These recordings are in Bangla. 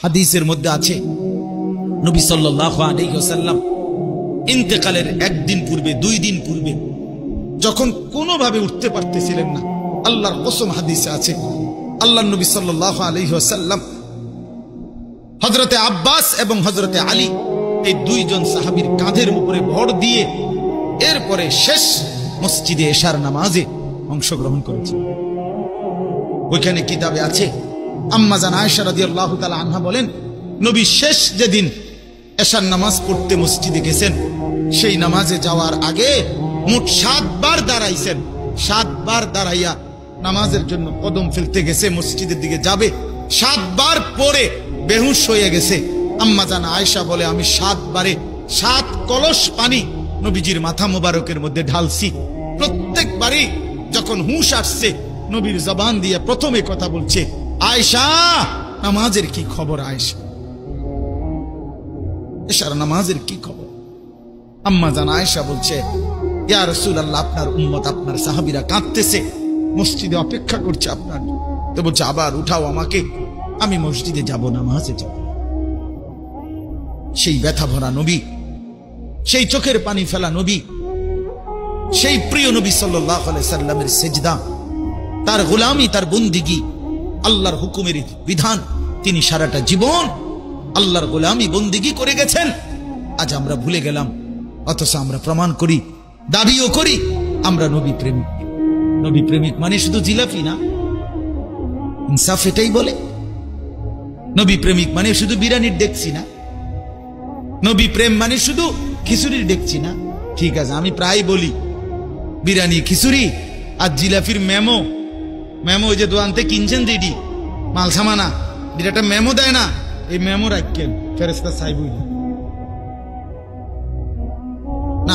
হাদিসের মধ্যে আছে নবী সাল্লাল্লাহু আলাইহি ওয়াসাল্লাম ইন্তেকালের একদিন পূর্বে, 2 দিন পূর্বে যখন কোনোভাবে উঠতে পারতেছিলেন না, আল্লাহর কসম হাদিসে আছে, আল্লাহর নবী সাল্লাল্লাহু আলাইহি ওয়াসাল্লাম হযরতে আব্বাস এবং হযরতে আলী এই 2 জন সাহাবীর কাঁধের উপরে ভর দিয়ে এরপরে শেষ মসজিদে এশার নামাজে অংশগ্রহণ করেছেন। ওইখানে কিতাবে আছে, আম্মা জান আয়েশা রাদিয়াল্লাহু তাআলা আনহা বলেন, নবী শেষ যেদিন এশার নামাজ পড়তে মসজিদে গেছেন, সেই নামাজে যাওয়ার আগে মোট 7 বার দাঁড়াইছেন। 7 বার দাঁড়াইয়া নামাজের জন্য কদম ফেলতে গেছে, মসজিদের দিকে যাবে, 7 বার পরে বেহুশ হয়ে গেছে। আম্মা জান আয়েশা বলে, আমি 7 বারে 7 কলস পানি নবীজির মাথা মোবারকের মধ্যে ঢালছি। প্রত্যেকবারই যখন হুঁশ আসছে, নবীর জবান দিয়ে প্রথমে কথা বলছে, আয়েশা নামাজের কি খবর? আয়েশা এশার নামাজের কি খবর? আম্মা জান আয়েশা বলছে, ইয়া রাসূলুল্লাহ, আপনার উম্মত, আপনার সাহাবীরা কাঁদতেছে, মসজিদে অপেক্ষা করছে আপনার। তো বলছে, আবার উঠাও আমাকে, আমি মসজিদে যাব, নামাজে যাব। সেই ব্যথা ভরা নবী, সেই চোখের পানি ফেলা নবী, সেই প্রিয় নবী সাল্লাল্লাহু আলাইহি সাল্লামের সেজদা, তার গোলামি, তার বন্দিগি, আল্লাহর হুকুমের বিধান, তিনি সারাটা জীবন আল্লাহর গোলামি বন্দিগি করে গেছেন। আজ আমরা ভুলে গেলাম, অথচ আমরা প্রমাণ করি, দাবিও করি আমরা নবী প্রেমিক। নবী প্রেমিক মানে শুধু জিলাপি না, ইনসাফ এটাই বলে। নবী প্রেমিক মানে শুধু বিরিয়ানির দেখছি না, নবী প্রেম মানে শুধু খিচুড়ির দেখছি না। ঠিক আছে, আমি প্রায় বলি বিরিয়ানি, খিচুড়ি আর জিলাপির মেমো, মেমো যে দোকান থেকে কিনছেন দিদি মাল সামানা, একটা মেমো দেয় না, এই মেমো রাখেন ফেরেশতা চাইবই না।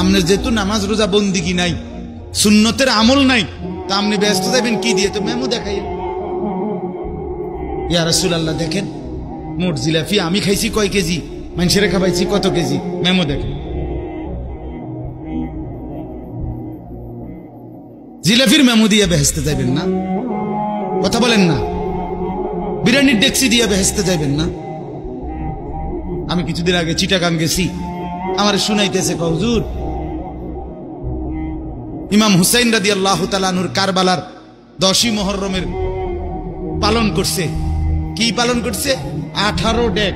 আপনার যেহেতু নামাজ রোজা বন্দিগি নাই, সুন্নতের আমল নাই, তা আপনি ব্যস্ত যাবেন কি দিয়ে? তো মেমো দেখাই। ইয়া রাসূলুল্লাহ, দেখেন মোট জিলাপি আমি খাইছি কয় কেজি, মানুষের খাবাইছি কত কেজি, মেমো দেখেন। জিলাপির মেমো দিয়ে বেহেশতে যাবেন না, কথা বলেন না। বিরিয়ানির ডেক্সি দিয়ে বেহেশতে যাবেন না। আমি কিছুদিন আগে চিটাগাং গেছি, আমার শুনাইতেছে, হুজুর ইমাম হুসাইন রাদিয়াল্লাহু তাআলা আনহুর কারবালার 10ই মুহররমের পালন করছে। কি পালন করছে? 18 ডেক,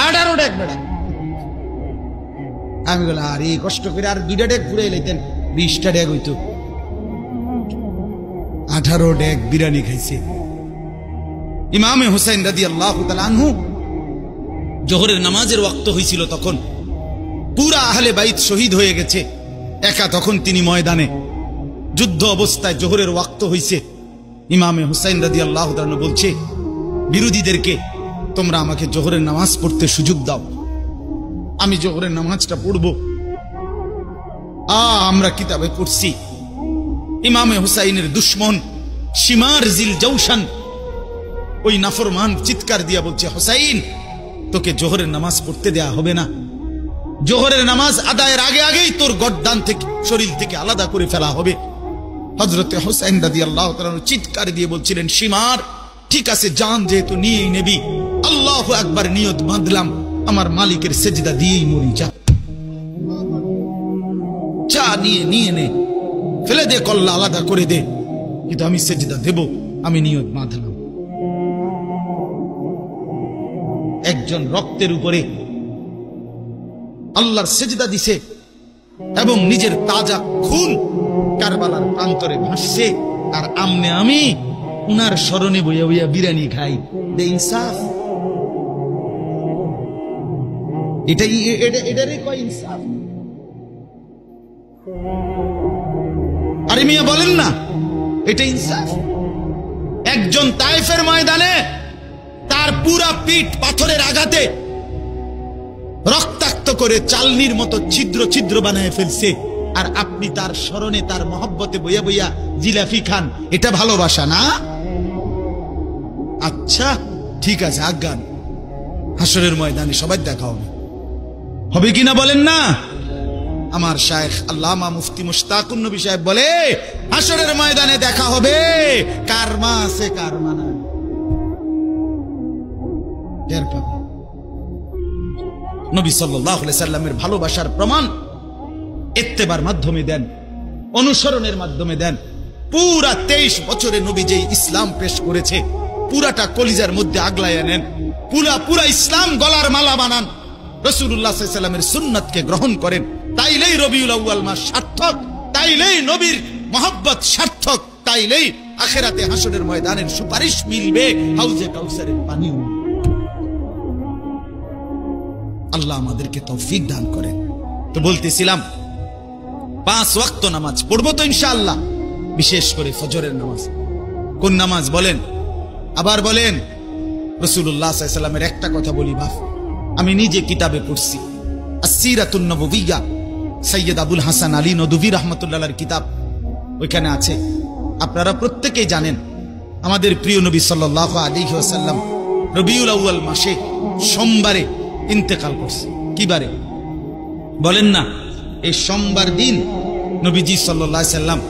18 ডেক বেড়া। আমি বললাম, আরে কষ্ট করে আর 2টা ডেক ঘুরে এলাইতেন, 20টা ডেক হইতো। 18 ডেক বিরিয়ানি খাইছে ইমামে হুসাইন রাদিয়াল্লাহু তাআলা আনহু। জোহরের নামাজের ওয়াক্ত হয়েছিল, তখন পুরা আহলে বাইত শহীদ হয়ে গেছে, একা তখন তিনি ময়দানে যুদ্ধ অবস্থায়। জোহরের ওয়াক্ত হয়েছে, ইমামে হুসাইন রাদিয়াল্লাহু তাআলা বলছে বিরোধীদেরকে, তোমরা আমাকে জোহরের নামাজ পড়তে সুযোগ দাও, আমি জোহরের নামাজটা পড়ব। আমরা কিতাবে পড়ছি, ইমামে হুসাইনের দুশ্মন শিমার জিল জৌশান, ওই নাফরমান চিৎকার দিয়া বলছে, হুসাইন তোকে জোহরের নামাজ পড়তে দেয়া হবে না, জোহরের নামাজ আদায়ের আগে আগেই তোর গর্দান থেকে, শরীর থেকে আলাদা করে ফেলা হবে। হযরতে হুসাইন রাদিয়াল্লাহু তাআলা চিৎকার দিয়ে বলছিলেন, শিমার ঠিক আছে, জান যেহেতু নিয়েই নেবি, আল্লাহু আকবার নিয়ত বাঁধলাম, আমার মালিকের সেজদা দিয়েই মরি, যা যা নিয়ে নে, ফেলে দে, কল্লা আলাদা করে দে, কিন্তু আমি সেজদা দেব, আমি নিয়ত বাঁধলাম। একজন রক্তের উপরে আল্লাহর সেজদা দিছে এবং নিজের তাজা খুন কারবালার প্রান্তরে ভাসছে, আর আমনে আমি উনার স্মরণে বইয়া বইয়া বিরিয়ানি খাই। বেইনসাফ, এটারে কয় ইনসাফ? আরে মিয়া বলেন না, এটা ইনসাফ? একজন তায়েফের ময়দানে তার পুরা পিঠ পাথরের আঘাতে রক্তাক্ত করে চালনির মতো ছিদ্র ছিদ্র বানায় ফেলছে, আর আপনি তার স্মরণে, তার মহব্বতে বইয়া বইয়া জিলাফি খান। এটা ভালোবাসা না? আচ্ছা ঠিক আছে, আজ্ঞান, হাসরের ময়দানে সবাই দেখা হবে, হবে কিনা বলেন না? আমার শায়েখ আল্লামা মুফতি মুশতাকুন নবী সাহেব বলে, হাসরের ময়দানে দেখা হবে, কার মা আছে কার মা নাই। টের পাবে। নবী সাল্লাল্লাহু আলাইহি সাল্লামের ভালোবাসার প্রমাণ ইত্তেবার মাধ্যমে দেন, অনুসরণের মাধ্যমে দেন। পুরা 23 বছরে নবী যেই ইসলাম পেশ করেছে পুরাটা কলিজার মধ্যে আগলায় নেন, পুরা ইসলাম গলার মালা বানান, রাসূলুল্লাহ সাল্লাল্লাহু আলাইহি সাল্লামের সুন্নাতকে গ্রহণ করেন। তাইলেই রবিউল আউয়াল মাস সার্থক, তাইলেই নবীর মহব্বত সার্থক, তাইলেই আখিরাতে হাসরের ময়দানের সুপারিশ মিলবে, হাউজে কাউসারের পানি। আল্লাহ আমাদেরকে তৌফিক দান করেন। তো বলতেছিলাম 5 ওয়াক্ত নামাজ পড়বো তো ইনশাআল্লাহ, বিশেষ করে ফজরের নামাজ। কোন নামাজ বলেন? আবার বলেন। রাসূলুল্লাহ সাল্লাল্লাহু আলাইহি সাল্লামের একটা কথা বলি বাপ, আমি নিজে কিতাবে পড়ছি, আস-সিরাতুন নববিয়্যা, সৈয়দ আবুল হাসান আলী নদভী রাহমাতুল্লাহ আলাইহির কিতাব, ওইখানে আছে। আপনারা প্রত্যেকেই জানেন আমাদের প্রিয় নবী সাল্লাল্লাহু আলাইহি ওয়াসাল্লাম রবিউল আউয়াল মাসে সোমবারে ইন্তেকাল করছে। কি বারে বলেন না? এই সোমবার দিন নবীজি সাল্লাল্লাহু আলাইহি সাল্লাম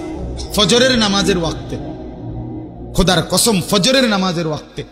ফজরের নামাজের ওয়াক্তে, খোদার কসম ফজরের নামাজের ওয়াক্তে